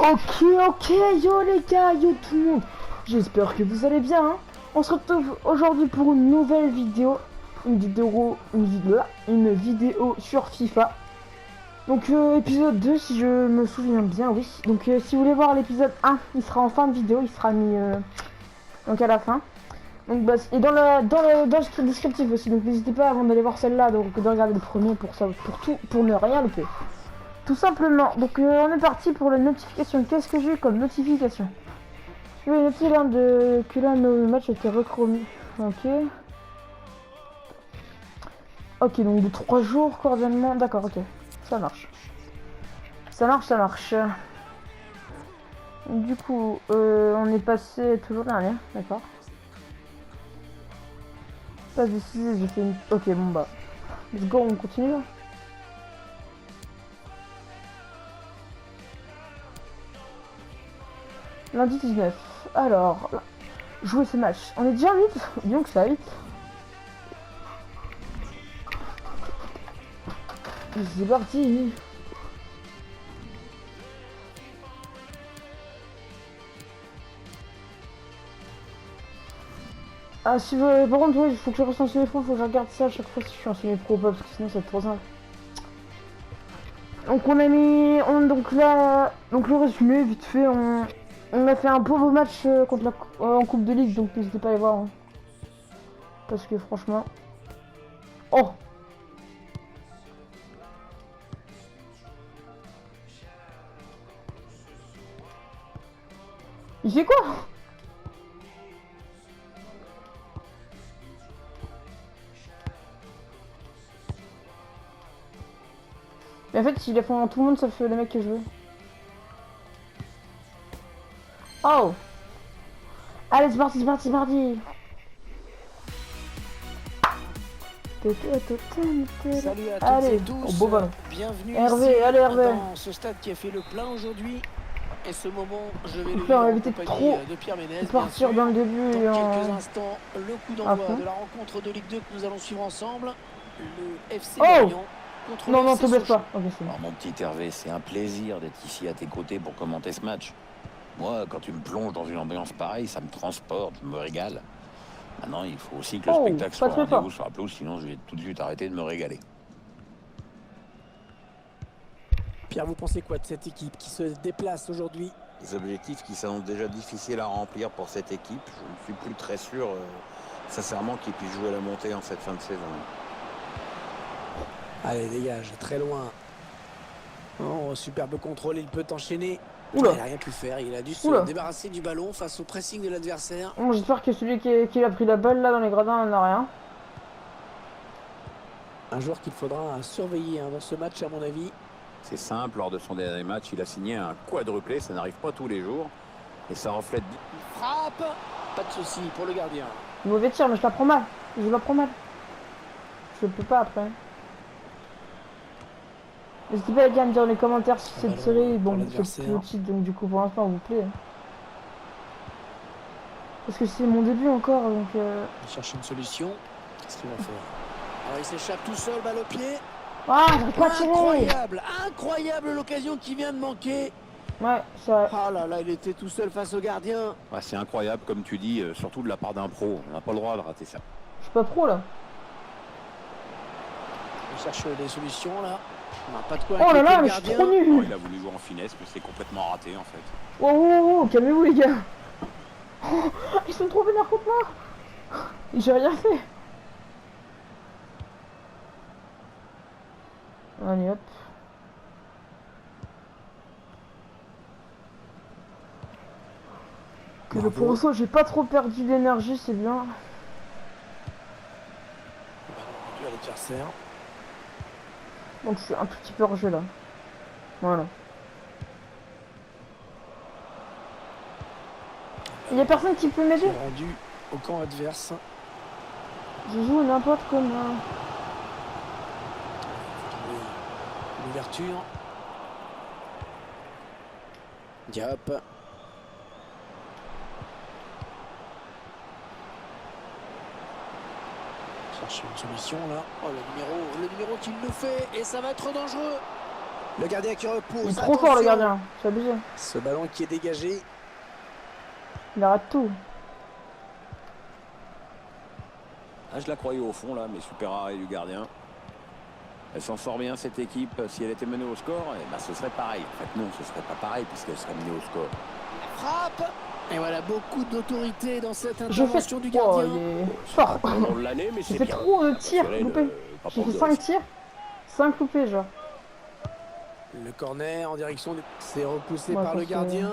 Ok, yo les gars, yo tout le monde. J'espère que vous allez bien. Hein. On se retrouve aujourd'hui pour une nouvelle vidéo. Une vidéo sur FIFA. Donc épisode 2 si je me souviens bien, oui. Donc si vous voulez voir l'épisode 1, il sera en fin de vidéo, il sera mis donc à la fin. Donc bah, et dans le descriptif aussi. Donc n'hésitez pas avant d'aller voir celle-là, donc de regarder le premier pour ça, pour ne rien louper. Tout simplement, donc on est parti pour la notification. Qu'est-ce que j'ai comme notification? Je vais noter que l'un de nos matchs a été rechromé. Ok, donc de 3 jours, cordialement. D'accord, ok. Ça marche. Ça marche. Du coup, on est passé toujours dernier, d'accord. Passe décisive, j'ai fait une... Ok, bon bah. Let's go, on continue. Lundi 19. Alors, jouer ce match. On est déjà vite. Disons que ça va vite. C'est parti. Ah si vous... Par contre, oui, il faut que je reste en semi-pro, faut que je regarde ça à chaque fois si je suis en semi-pro ou pas, parce que sinon c'est trop simple. Donc on a mis... Donc là... Donc le résumé, vite fait, on a fait un pauvre match contre en Coupe de Ligue, donc n'hésitez pas à aller voir. Hein. Parce que franchement... Oh! Il fait quoi? Mais en fait, s'il a fait tout le monde sauf le mec que je veux. Oh! Allez, c'est parti. Salut à toutes allez, et tous, beau ballon. Bienvenue Hervé, ici allez Hervé. Dans ce stade qui a fait le plein aujourd'hui. Et ce moment, je vais le Donc vivre là, on va en éviter compagnie trop de Pierre Ménez, de partir dans le début et Dans en... quelques instants, le coup d'envoi de la rencontre de Ligue 2 que nous allons suivre ensemble. Le FC Lorient contre Non, le FC te blesse Sochaux. pas. Okay, Alors mon petit Hervé, c'est un plaisir d'être ici à tes côtés pour commenter ce match. Moi, quand tu me plonges dans une ambiance pareille, ça me transporte, je me régale. Maintenant, il faut aussi que le spectacle soit au rendez-vous sur la pelouse, sinon je vais tout de suite arrêter de me régaler. Pierre, vous pensez quoi de cette équipe qui se déplace aujourd'hui? Des objectifs qui s'annoncent déjà difficiles à remplir pour cette équipe. Je ne suis plus très sûr, sincèrement, qu'ils puissent jouer la montée en cette fin de saison. Allez, dégage, très loin. Oh, superbe contrôle, il peut enchaîner. Oula. Il n'a rien pu faire, il a dû se débarrasser du ballon face au pressing de l'adversaire. Bon, j'espère que celui qui a pris la balle là dans les gradins n'a rien. Un joueur qu'il faudra surveiller dans ce match à mon avis. C'est simple, lors de son dernier match, il a signé un quadruplé, ça n'arrive pas tous les jours. Et ça reflète... Il frappe. Pas de souci pour le gardien. Mauvais tir, mais je la prends mal. Je peux pas après. N'hésitez pas les gars à me dire dans les commentaires si cette série, bon, c'est petite, donc du coup pour l'instant, vous plaît. Parce que c'est mon début encore, donc... Il cherche une solution. Qu'est-ce qu'il va faire? Alors il s'échappe tout seul, balle au pied. Ah, j'arrive pas à tirer. Incroyable l'occasion qui vient de manquer. Ouais, ça... Ah là là, il était tout seul face au gardien. Ouais, c'est incroyable, comme tu dis, surtout de la part d'un pro. On n'a pas le droit de rater ça. Je suis pas pro, là. Il cherche des solutions, là. On n'a pas de quoi. Oh là là, mais je suis trop nul. Oh, il a voulu jouer en finesse, mais c'est complètement raté, en fait. Oh, calmez-vous, les gars. Oh, ils sont trop vénères contre moi. J'ai rien fait. Allez, hop. Que pour l'instant, j'ai pas trop perdu d'énergie, c'est bien. L'adversaire. Donc je suis un tout petit peu hors-jeu là. Voilà. Il y a personne qui peut m'aider. Rendu au camp adverse. Je joue n'importe comment. L'ouverture. Diop. Cherche une solution là. Oh le numéro qui le fait et ça va être dangereux. Le gardien qui repousse. Il est trop fort le gardien, c'est abusé. Ce ballon qui est dégagé. Il arrête tout. Ah, je la croyais au fond là, mais super arrêt du gardien. Elle s'en sort bien cette équipe. Si elle était menée au score, eh ben, ce serait pareil. En fait non, ce serait pas pareil puisqu'elle serait menée au score. Frappe. Et voilà, beaucoup d'autorité dans cette intervention du gardien. Oh, il est fort. On l'année, mais J'ai c'est fait bien. trop de tirs loupés. J'ai fait 5 tirs, 5 loupés genre. Le corner en direction du... C'est repoussé Ouais, par le gardien.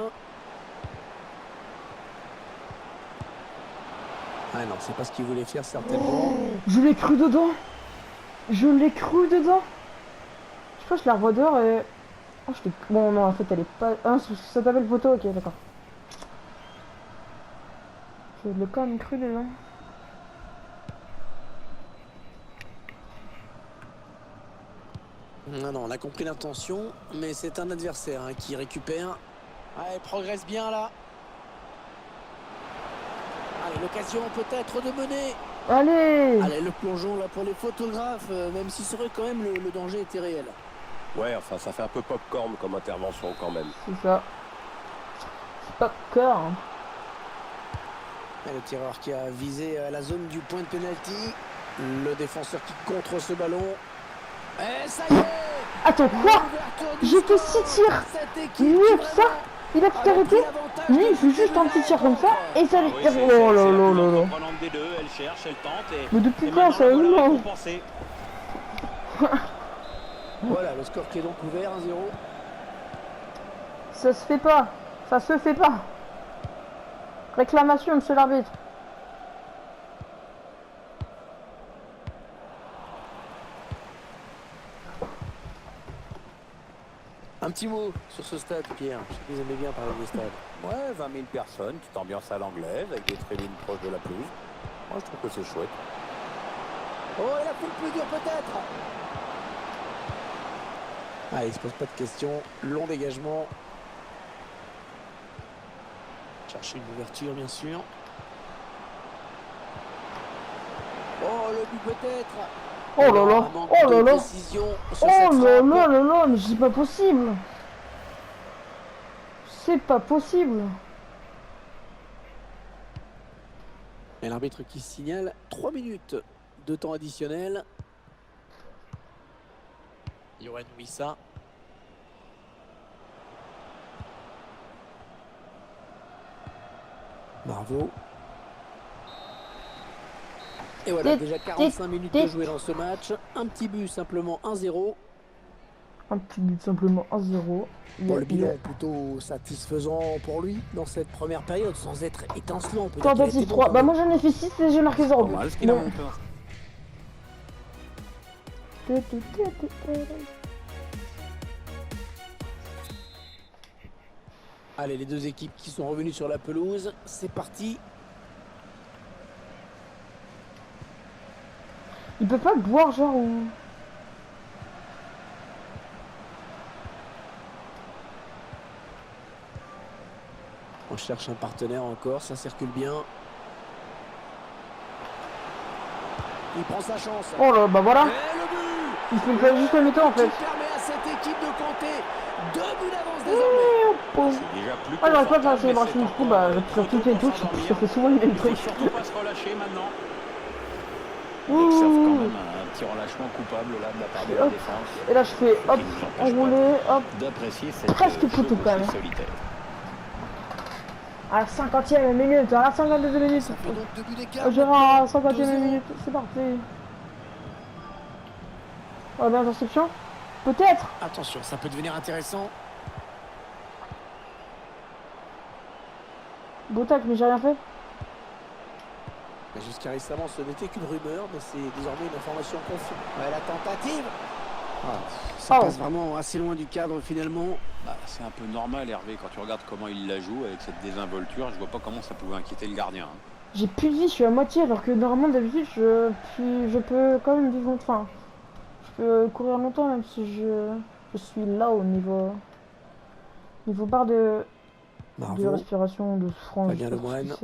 Ah non, c'est pas ce qu'il voulait faire certainement. Je l'ai cru dedans. Je l'ai cru dedans. Je crois que je la revois dehors et... Oh, bon non, en fait elle est pas... Ah, ça t'appelle photo, ok d'accord. Je l'ai quand même cru dedans. Non, on a compris l'intention, mais c'est un adversaire qui récupère. Ah, il progresse bien là. Allez, l'occasion peut-être de mener. Allez, le plongeon là pour les photographes, même si c'est vrai quand même le danger était réel. Ouais, enfin ça fait un peu popcorn comme intervention quand même. c'est ça. C'est pas cœur. Hein. Et le tireur qui a visé la zone du point de pénalty. Le défenseur qui contre ce ballon. Et ça y est. Attends, quoi? J'ai fait 6 tirs. Mieux que ça? Il a tout arrêté? Lui, il fait juste un petit tir comme ça et ça lui... Oh là là là là. Mais depuis quand ça? Non. Voilà, le score qui est donc ouvert, 1-0. Ça se fait pas. Ça se fait pas. Réclamation, monsieur l'arbitre. Un petit mot sur ce stade, Pierre. Je sais que vous aimez bien parler des stades. Ouais, 20 000 personnes, petite ambiance à l'anglaise, avec des tribunes proches de la pelouse. Moi, je trouve que c'est chouette. Oh, et la poule plus dure peut-être. Ah, il se pose pas de questions. Long dégagement. Chercher une ouverture, bien sûr. Oh, le but peut-être. Oh là là. Oh là là. Oh là là là là. Mais c'est pas possible. C'est pas possible. Et l'arbitre qui signale 3 minutes de temps additionnel. Yoann Wissa. Bravo. Et voilà, déjà 45 minutes de jouer dans ce match. Un petit but, simplement 1-0. Un petit but, simplement 1-0. Bon, le bilan est plutôt satisfaisant pour lui dans cette première période, sans être étincelant. Tentative 3. Bah moi j'en ai fait 6 et j'ai marqué 0 but. Bon. Allez, les deux équipes qui sont revenues sur la pelouse, c'est parti. Il peut pas boire genre ou... On cherche un partenaire encore, ça circule bien. Il prend sa chance. Oh là, bah voilà. Et le but. Il fait pas juste le mi-temps en fait. Qui permet à cette équipe de compter 2 buts d'avance désormais. Ah j'aurais pas fait la célébration du coup, bah sur toutes les touches, je fais souvent les mêmes trucs. Surtout pas se relâcher maintenant. Ouh. On observe quand même un petit relâchement coupable là de la part de la défense. Et là je fais hop, enroulé, hop. D'apprécier cette Presque poteau quand même. solitaire. À la 50e minute, à la 52e minute. Ça fait donc 2 buts d'écart. Gérard à la 50e minute, c'est parti. Oh bien interception. Peut-être. Attention, ça peut devenir intéressant. Beau tac, mais j'ai rien fait. Jusqu'à récemment, ce n'était qu'une rumeur, mais c'est désormais une information confirmée. Ouais, la tentative. Ça passe vraiment assez loin du cadre finalement. Bah, c'est un peu normal Hervé, quand tu regardes comment il la joue avec cette désinvolture, je vois pas comment ça pouvait inquiéter le gardien. Hein. J'ai plus de vie, je suis à moitié alors que normalement d'habitude je peux quand même vivre longtemps. Enfin, je peux courir longtemps même si je suis là au niveau barre de respiration, de souffrance. Fabien Lemoine.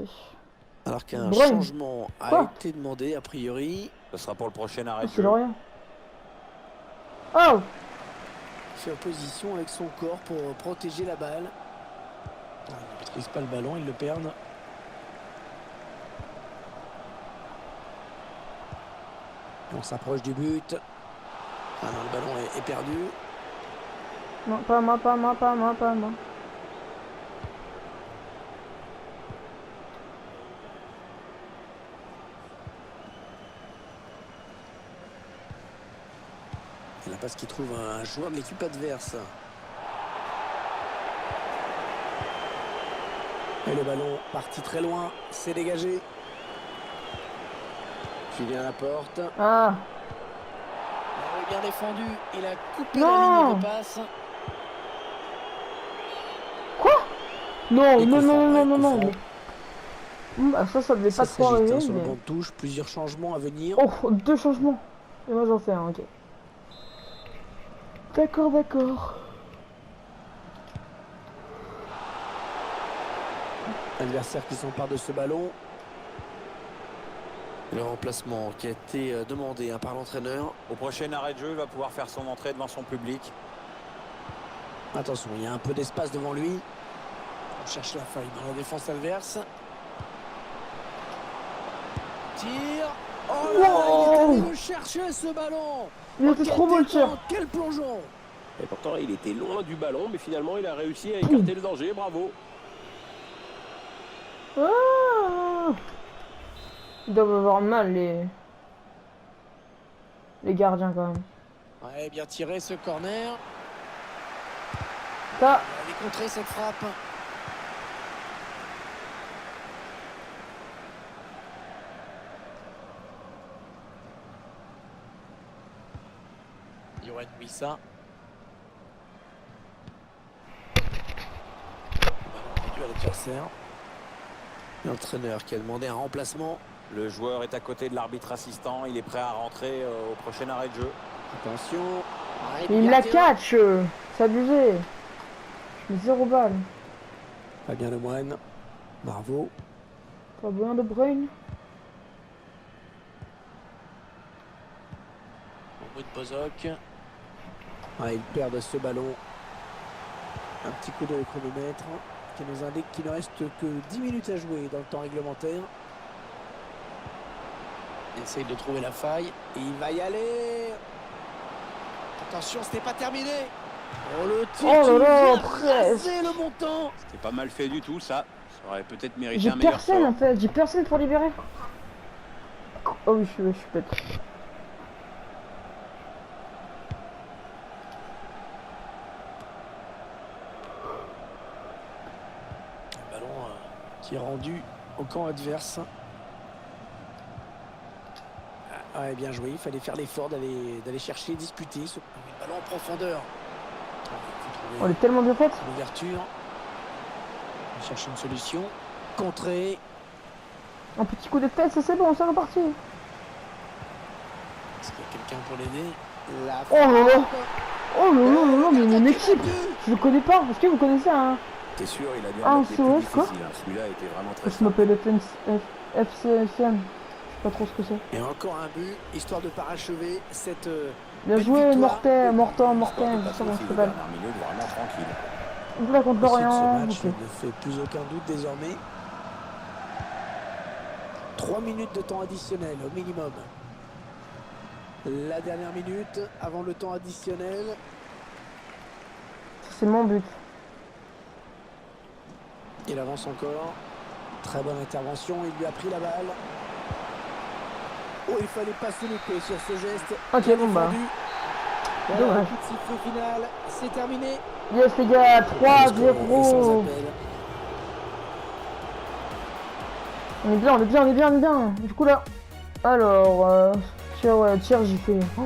Alors qu'un Brune. changement a été demandé a priori. Ce sera pour le prochain arrêt de C'est jeu. rien. Oh. fait opposition avec son corps pour protéger la balle. Il ne maîtrise pas le ballon, il le perd. On s'approche du but. Ah non, le ballon est perdu. Non, pas moi, pas moi, pas moi, pas moi. La passe qui trouve un joueur de l'équipe adverse. Et le ballon parti très loin, c'est dégagé. Julien à la porte. Ah. Il est bien défendu, il a coupé Non. la ligne de passe. Quoi? Non, Et non, coup non, franc, non, non, coup non, franc. mais... Bah, ça devait pas trop s'agite, arriver, sur le mais... banc de touche, plusieurs changements à venir. Oh, 2 changements. Et moi j'en fais un, ok. D'accord, d'accord. Adversaire qui s'empare de ce ballon. Le remplacement qui a été demandé par l'entraîneur. Au prochain arrêt de jeu, il va pouvoir faire son entrée devant son public. Attention, il y a un peu d'espace devant lui. On cherche la faille dans la défense adverse. Tire. Oh là, il est allé le chercher ce ballon. Il était trop beau le tir. Quel plongeon. Et pourtant, il était loin du ballon, mais finalement, il a réussi à écarter le danger. Bravo. Ah. Ils doivent avoir mal, les gardiens, quand même. Ouais, bien tiré ce corner. Ça. Elle est contrée cette frappe. Yoann Wissa. Ballon réduit à l'adversaire. L'entraîneur qui a demandé un remplacement. Le joueur est à côté de l'arbitre assistant. Il est prêt à rentrer au prochain arrêt de jeu. Attention. Il la catch. C'est abusé. Je mets 0 balle. Fabien Lemoine. Bravo. Pas besoin de Bruyne. Au de Bozoc. Ils perdent ce ballon. Un petit coup de chronomètre qui nous indique qu'il ne reste que 10 minutes à jouer dans le temps réglementaire. Il essaye de trouver la faille. Et il va y aller. Attention, ce n'est pas terminé. Oh, le tir Oh là là, presque le montant. C'était pas mal fait du tout, ça. Ça aurait peut-être mérité J'ai un meilleur personne sort. en fait, j'ai personne pour libérer. Oh oui, je suis bête. Le ballon qui est rendu au camp adverse. Ah ouais, bien joué, il fallait faire l'effort d'aller chercher, disputer. Le ballon en profondeur. On est tellement bien faite. L'ouverture. On cherche une solution. Contrée. Un petit coup de tête, c'est bon, c'est reparti. Est-ce qu'il y a quelqu'un pour l'aider? Oh là là. Oh là là là là, mais mon équipe, je le connais pas. Est-ce que vous connaissez un... T'es sûr, il a dû Ah, en mettre les plus SOS, quoi. difficiles. Celui-là était vraiment très Je simple. m'appelle FCFM. Je sais pas trop ce que c'est. Et encore un but, histoire de parachever cette... Bien belle joué, victoire. Mortel, L'histoire je de sais pas comment passer ça aussi s'appelle. le dernier minute vraiment tranquille. Donc là contre L'issue de Lorient. ce match Ok. ne fait plus aucun doute désormais. 3 minutes de temps additionnel au minimum. La dernière minute avant le temps additionnel. C'est mon but. Il avance encore. Très bonne intervention, il lui a pris la balle. Oh, il fallait pas se louper sur ce geste. Ok, Bien bon bah. défendu. Voilà, Dommage. coup de sifflet final, c'est terminé. Yes les gars, Le score est sans 3-0. appel. On est bien, on est bien, on est bien, on est bien. Du coup là. Alors, tir j'ai fait. Oh.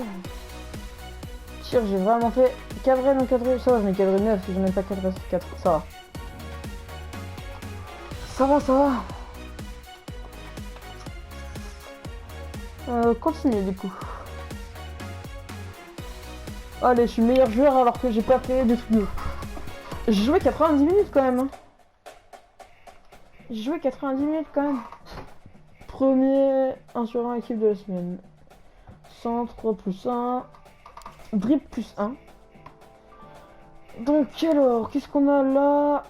Tir j'ai vraiment fait. Cadré, non cadré, ça va, je mets cadré 9, je mets pas cadré 4, ça va. Ça va, ça va. Continuez du coup. Allez, je suis meilleur joueur alors que j'ai pas fait de trucs. J'ai joué 90 minutes quand même. Hein. J'ai joué 90 minutes quand même. Premier 1 sur 1 équipe de la semaine. Centre plus 1. Dribble plus 1. Donc alors, qu'est-ce qu'on a là?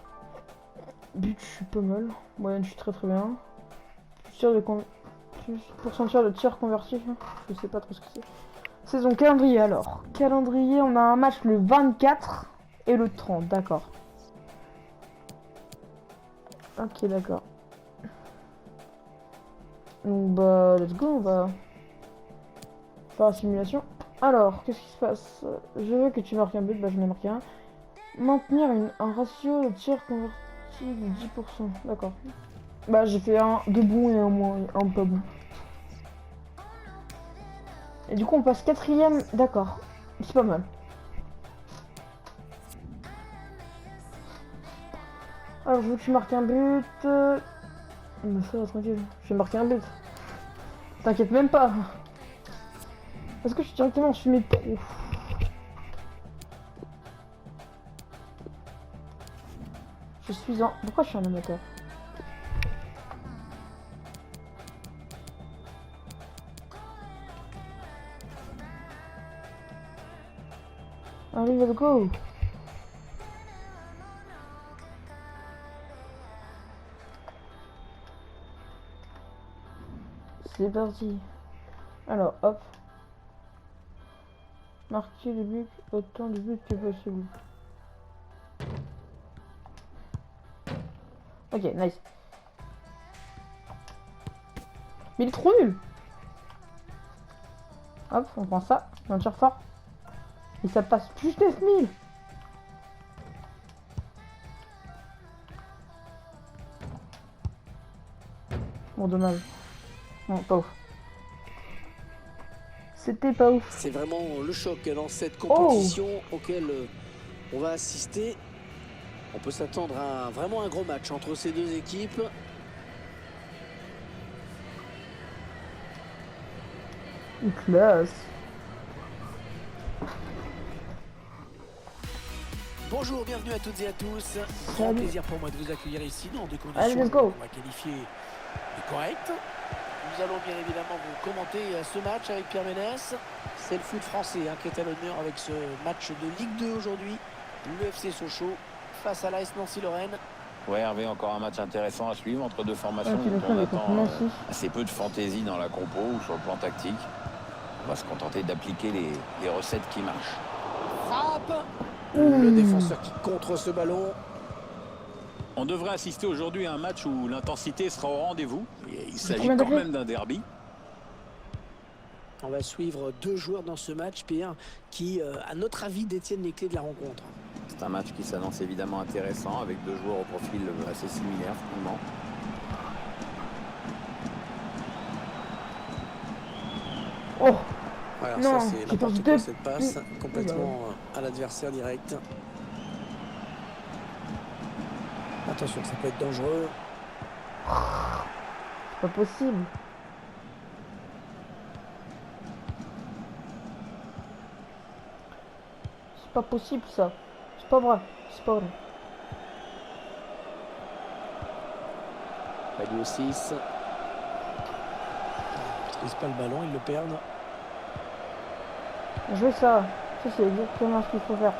But, je suis pas mal. Moyenne, je suis très très bien. Tir de pourcentage de tir converti. Je sais pas trop ce que c'est. Saison calendrier alors. Calendrier, on a un match le 24 et le 30, d'accord. Ok, d'accord. Donc bah, let's go, on va faire la simulation. Alors, qu'est-ce qui se passe? Je veux que tu marques un but, bah j'en ai marqué un. Maintenir un ratio de tir converti de 10%, d'accord. Bah j'ai fait deux bons et un pas bon. Et du coup on passe 4ème, d'accord. C'est pas mal. Alors je veux que tu marques un but. Mais ça va, tranquille, je vais marquer un but. T'inquiète même pas. Parce que je suis directement sur mes pro. Je suis en... Pourquoi je suis un amateur? Allez, let's go. C'est parti. Alors, hop. Marquer le but, autant de buts que possible. Ok, nice. Mais il est trop nul. Hop, on prend ça. On tire fort. Et ça passe plus 9000. Bon, dommage. Non, pas ouf. C'était pas ouf. C'est vraiment le choc dans cette compétition auquel on va assister. On peut s'attendre à vraiment un gros match entre ces deux équipes. Classe. Bonjour, bienvenue à toutes et à tous. Grand plaisir pour moi de vous accueillir ici dans des Allez, conditions let's go. qu'on va qualifier de correctes. Nous allons bien évidemment vous commenter ce match avec Pierre Ménès. C'est le foot français qui est à l'honneur avec ce match de Ligue 2 aujourd'hui. Le FC Sochaux face à l'AS Nancy-Lorraine. Ouais, Hervé, encore un match intéressant à suivre entre deux formations où on attend assez peu de fantaisie dans la compo ou sur le plan tactique. On va se contenter d'appliquer les recettes qui marchent. Frappe. Le défenseur qui contre ce ballon. On devrait assister aujourd'hui à un match où l'intensité sera au rendez-vous. Il s'agit quand même d'un derby. On va suivre deux joueurs dans ce match, Pierre, qui, à notre avis, détiennent les clés de la rencontre. C'est un match qui s'annonce évidemment intéressant, avec deux joueurs au profil assez similaires, finalement. Oh voilà, non, ça c'est n'importe quoi cette passe, complètement à l'adversaire direct. Attention, ça peut être dangereux. C'est pas possible. C'est pas possible ça. C'est pas vrai. C'est pas vrai. Ballon 6. Ils ne pas le ballon, ils le perdent. Je veux ça. Ça c'est exactement ce qu'il faut faire.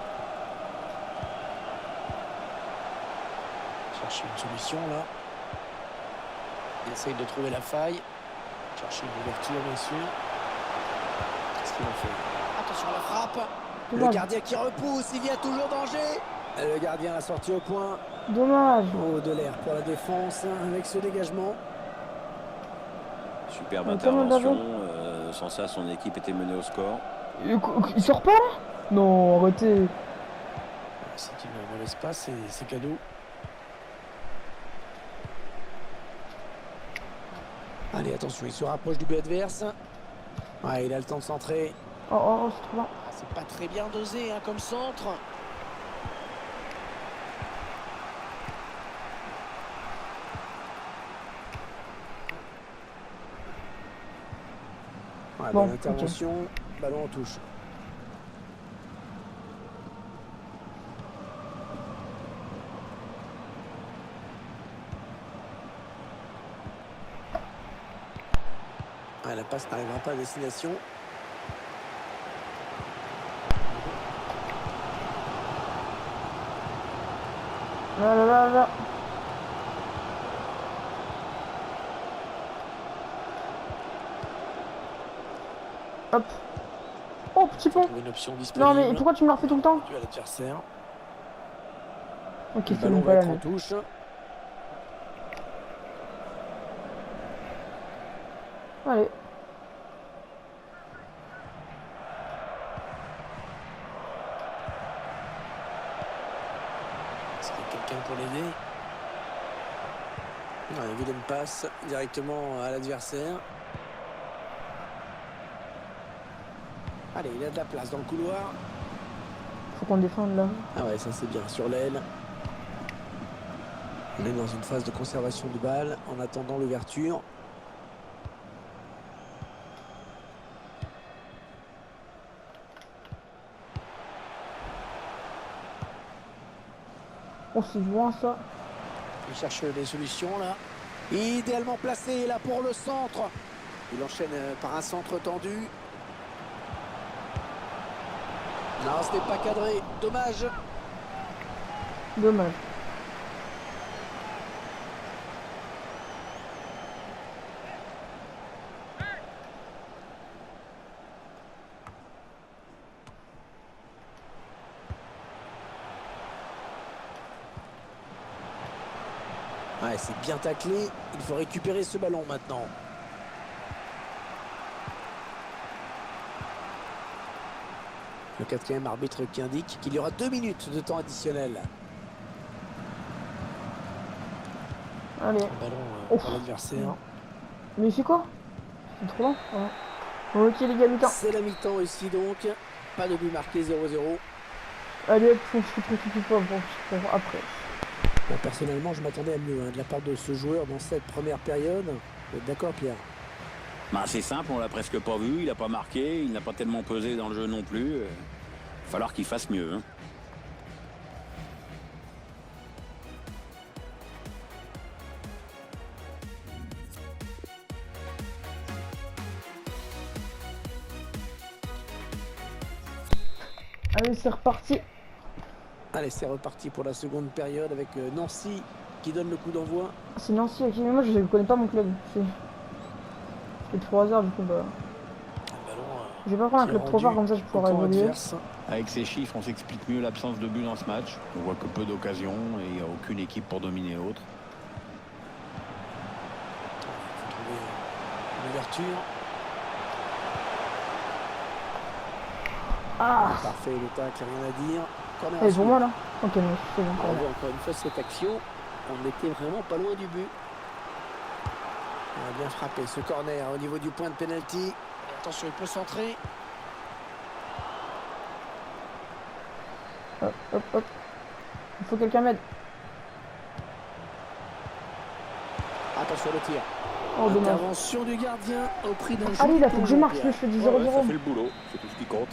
Chercher une solution là. Il essaye de trouver la faille. Chercher une ouverture bien sûr. Qu'est-ce qu'il va faire? Attention à la frappe. Le gardien qui repousse, il y a toujours danger. Le gardien a sorti au point. Dommage. Oh, de l'air pour la défense avec ce dégagement. Superbe intervention. Sans ça, son équipe était menée au score. Il sort pas là? Non, arrêtez. Si tu ne me laisses pas, c'est cadeau. Allez, attention, il se rapproche du but adverse. Ouais, il a le temps de centrer. Oh, c'est trop bien. C'est pas très bien dosé comme centre. Ouais, bon, intervention, okay. Ballon en touche. Ouais, la passe n'arrivera pas à destination. Là, là, là, là. Hop. Oh, petit pont. Une option disponible. Non, mais pourquoi tu me la refais tout le temps? Tu as l'adversaire. Ok, Le c'est ballon bon, va pas être la en touche. Allez. Est-ce qu'il y a quelqu'un pour l'aider? Non, il vilaine passe directement à l'adversaire. Allez, il a de la place dans le couloir. Faut qu'on défende là. Ah ouais, ça c'est bien, sur l'aile. On est dans une phase de conservation de balle en attendant l'ouverture. Oh, c'est loin ça. Il cherche des solutions là. Idéalement placé là pour le centre. Il enchaîne par un centre tendu. Non, ce n'est pas cadré. Dommage. Dommage. Ouais, c'est bien taclé. Il faut récupérer ce ballon maintenant. Le quatrième arbitre qui indique qu'il y aura 2 minutes de temps additionnel. Allez. Ballon pour l'adversaire. Mais c'est quoi? C'est trop long. Ouais. Ok, les gars, mi-temps. C'est la mi-temps ici donc. Pas de but marqué, 0-0. Allez, faut que je ne pas pour après. Bon, personnellement, je m'attendais à mieux de la part de ce joueur dans cette première période. D'accord, Pierre? Bah, c'est simple, on l'a presque pas vu, il n'a pas marqué, il n'a pas tellement pesé dans le jeu non plus. Il va falloir qu'il fasse mieux. Hein. Allez, c'est reparti. Allez, c'est reparti pour la seconde période avec Nancy qui donne le coup d'envoi. C'est Nancy, ok. Mais moi, je ne connais pas mon club. C'est 3 heures, du coup, bah. Je vais pas prendre un club trop fort, comme ça je pourrais évoluer. Avec ces chiffres, on s'explique mieux l'absence de but dans ce match. On voit que peu d'occasions et il n'y a aucune équipe pour dominer l'autre. Il faut trouver une ouverture. Ah, parfait, le tacle, rien à dire. c'est pour moi là. Ok, mais c'est bon. On voit encore une fois cette action. On était vraiment pas loin du but. On a bien frappé ce corner au niveau du point de pénalty. Attention, il peut centrer. Hop, hop, hop. Il faut que quelqu'un m'aide. Attention le tir. Oh, dommage. Intervention du gardien au prix d'un jeu. Allez, là, faut que je marque, je fais du 0-0. Ouais, ça fait le boulot, c'est tout ce qui compte.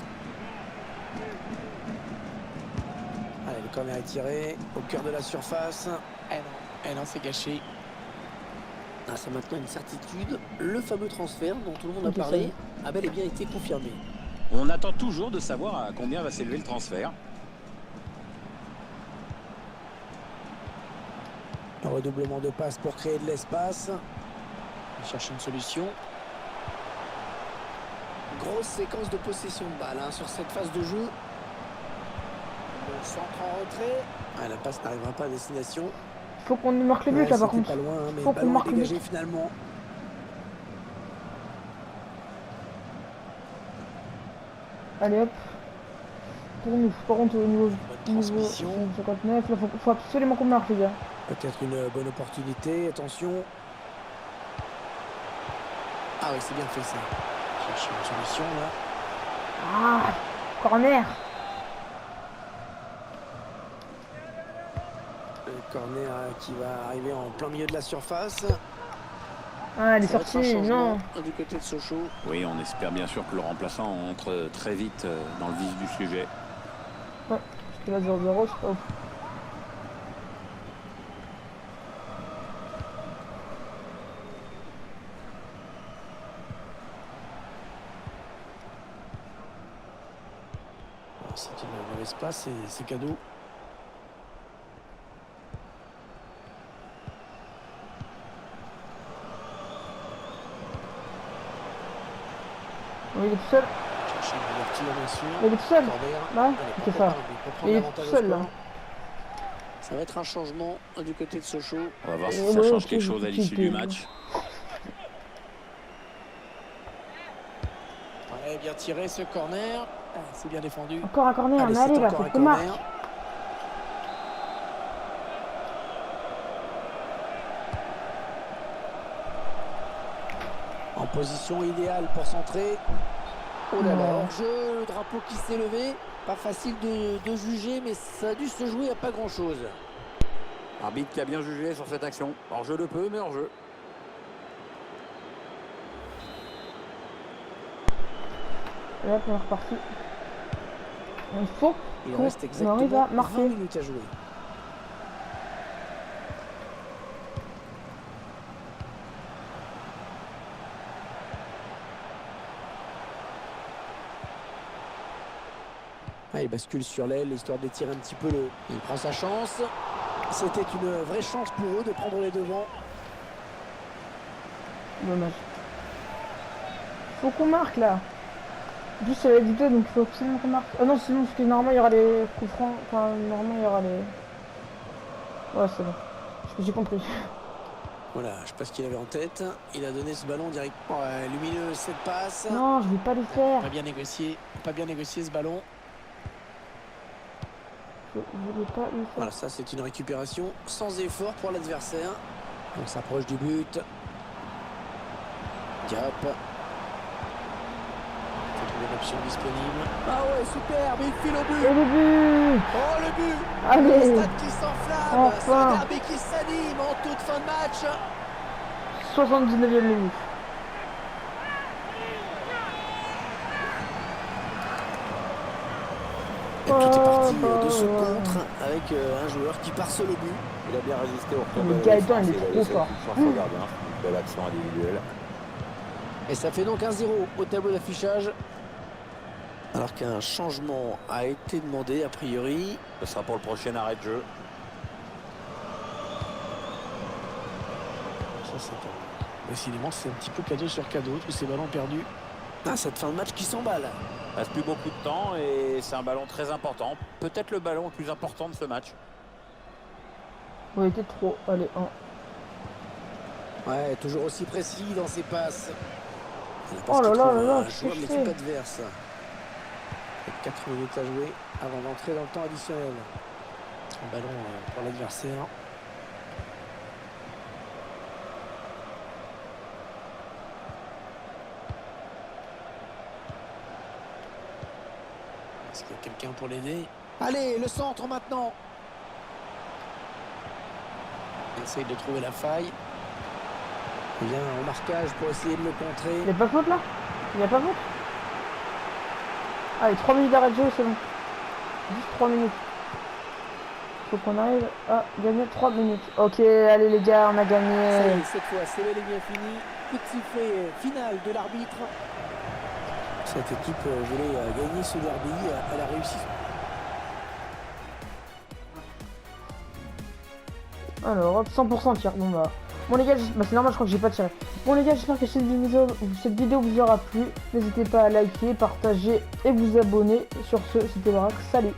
Allez, le corner est tiré au cœur de la surface. Eh non, c'est gâché. Ah, c'est maintenant une certitude. Le fameux transfert dont tout le monde a parlé a bel et bien été confirmé. On attend toujours de savoir à combien va s'élever le transfert. Un redoublement de passes pour créer de l'espace. Il cherche une solution. Grosse séquence de possession de balle sur cette phase de jeu. Le centre en retrait. Ah, la passe n'arrivera pas à destination. Faut qu'on marque le but là par contre. Pas loin, mais faut qu'on marque le but finalement. Allez hop. Pour nous, par contre au niveau 59, là, faut absolument qu'on marque les gars. Peut-être une bonne opportunité, attention. Ah oui, c'est bien fait ça. Cherche une solution là. Ah, corner. Le corner qui va arriver en plein milieu de la surface. Ah, elle est sortie, non. Du côté de Sochaux. Oui, on espère bien sûr que le remplaçant entre très vite dans le vif du sujet. Ouais, parce que là 0-0, c'est pas ouf. C'est une mauvaise passe et c'est cadeau. il est tout seul. Chercher une ouverture, bien sûr. Il est tout seul. Corner. Ouais, c'est ça. Il est tout seul là. Ça va être un changement du côté de Sochaux. On va voir si ça change quelque chose à l'issue du match. Ouais, bien tiré ce corner. Ah, c'est bien défendu. Encore un corner, allez, allez là, faut qu'on marque. En position idéale pour centrer. Oh là là, hors-jeu, le drapeau qui s'est levé. Pas facile de juger, mais ça a dû se jouer à pas grand-chose. Arbitre qui a bien jugé sur cette action. Hors-jeu le peu, mais hors-jeu. Et là, on est reparti. Il faut Il reste exactement 20 minutes à jouer. Ah, il bascule sur l'aile, histoire d'étirer un petit peu le... Il prend sa chance. C'était une vraie chance pour eux de prendre les devants. Dommage. Faut qu'on marque là. En plus c'est la victoire donc il faut absolument qu'on marque. Ah non sinon parce que normalement il y aura les coups francs. Enfin normalement il y aura les... Ouais c'est bon. J'ai compris. Voilà, je sais pas ce qu'il avait en tête. Il a donné ce ballon direct. Ouais, lumineux, cette passe. Non, je vais pas les faire. Pas bien négocié ce ballon. Je vais pas les faire. Voilà, ça c'est une récupération sans effort pour l'adversaire. On s'approche du but. Diop. Faut trouver une option disponible. Ah ouais, super, mais il file au but. Et le but. Oh, le but. Allez. Le stade qui s'enflamme. Enfin. C'est un derby qui s'anime en toute fin de match. 79e minute. Et tout est parti de ce contre avec un joueur qui parcelle au but. Il a bien résisté au retour Le de la Gaëtan, défense. il est trop fort. Une belle action individuelle. Et ça fait donc 1-0 au tableau d'affichage. Alors qu'un changement a été demandé a priori. Ce sera pour le prochain arrêt de jeu. Ça c'est décidément c'est un petit peu cadeau sur cadeau, tous ces ballons perdus. Ah, cette fin de match qui s'emballe. Il reste plus beaucoup de temps et c'est un ballon très important. Peut-être le ballon le plus important de ce match. Ouais, était trop. Allez, 1. Ouais, toujours aussi précis dans ses passes. Oh là là là là, un joueur de l'équipe adverse. 4 minutes à jouer avant d'entrer dans le temps additionnel. Un ballon pour l'adversaire. Est-ce qu'il y a quelqu'un pour l'aider? Allez, le centre maintenant. Il essaye de trouver la faille. Il vient au marquage pour essayer de le contrer. Il n'y a pas faute là? Il n'y a pas faute? Allez, 3 minutes d'arrêt de jeu, c'est bon. Juste 3 minutes. Faut qu'on arrive à gagner 3 minutes. Ok, allez les gars, on a gagné. Ça y est, cette fois, c'est bel et bien fini. Coup de sifflet final de l'arbitre. Cette équipe voulait gagner ce derby. Elle a réussi. Alors, hop, 100% tir. Bon bah... Bon les gars, c'est normal, je crois que j'ai pas tiré. Bon les gars, j'espère que cette vidéo vous aura plu. N'hésitez pas à liker, partager et vous abonner. Sur ce, c'était Barack. Salut.